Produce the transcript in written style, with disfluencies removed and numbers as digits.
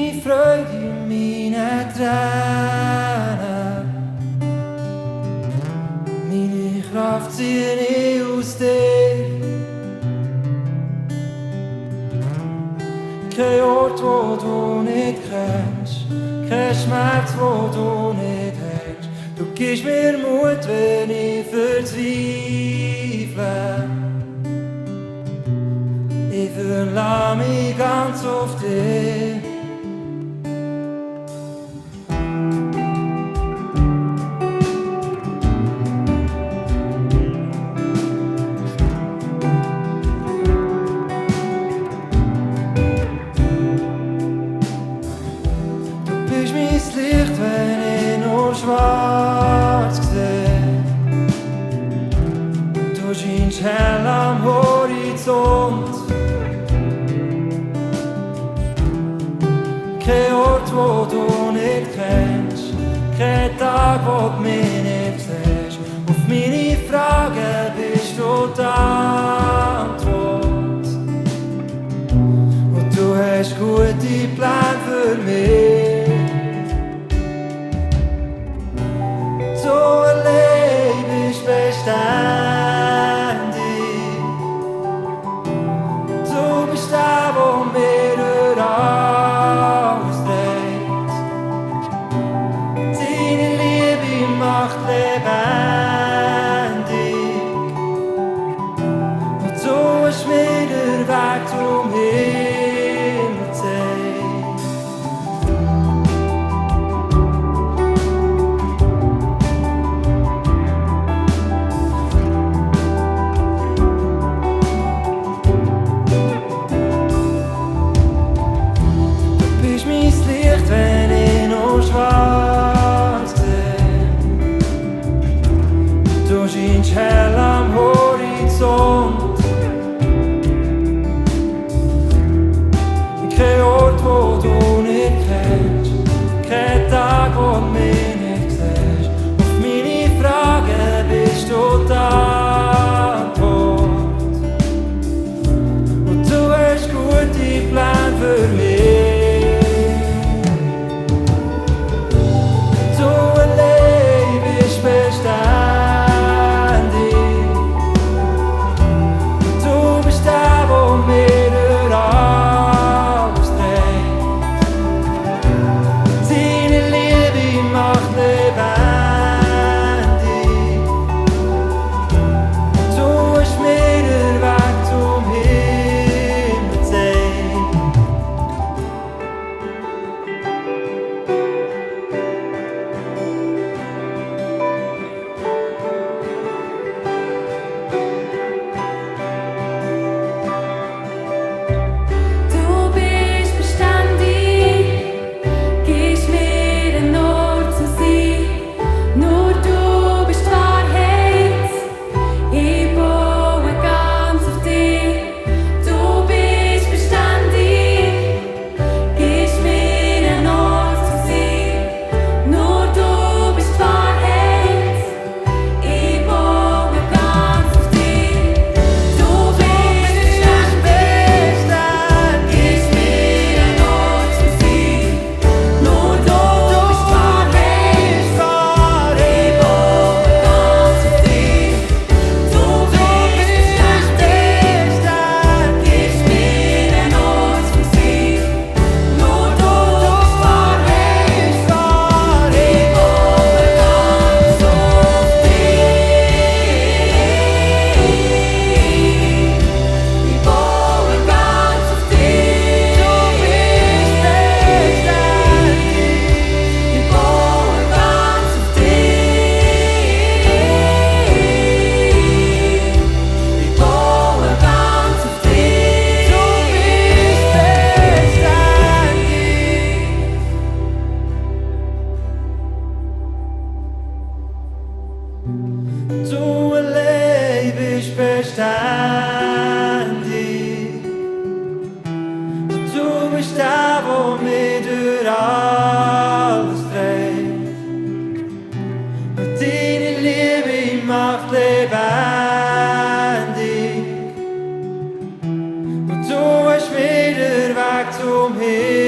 meine Freude in meinen Tränen. Meine Kraft ziehe ich aus dir. Kein Ort, wo du nicht kennst, kein Schmerz, wo du nicht hast. Du gibst mir Mut, wenn ich verzweifle. Ich verlasse mich ganz auf dich. Licht, wenn ich nur schwarz sehe. Du scheinst hell am Horizont. Kein Ort, wo du nicht kennst, kein Tag, wo du mich nicht siehst. Auf meine Fragen bist du die Antwort. Und du hast gute Pläne für mich. Du bist der, wo mir durch alles trägt. Deine Liebe macht lebendig. Und du hast mir den Weg zum Himmel gezeigt. Wenn ich nur schwarz sehe, du scheinst hell am Horizont. Kein Ort, wo du nicht kennst, kein Tag, wo du mich nicht siehst. Auf meine Fragen bist du die Antwort. Und du hast gute Pläne für mich. Du allein bist beständig. Du bist der, der mich durch alles trägt. Und deine Liebe macht lebendig. Und du hast mir den Weg zum Himmel.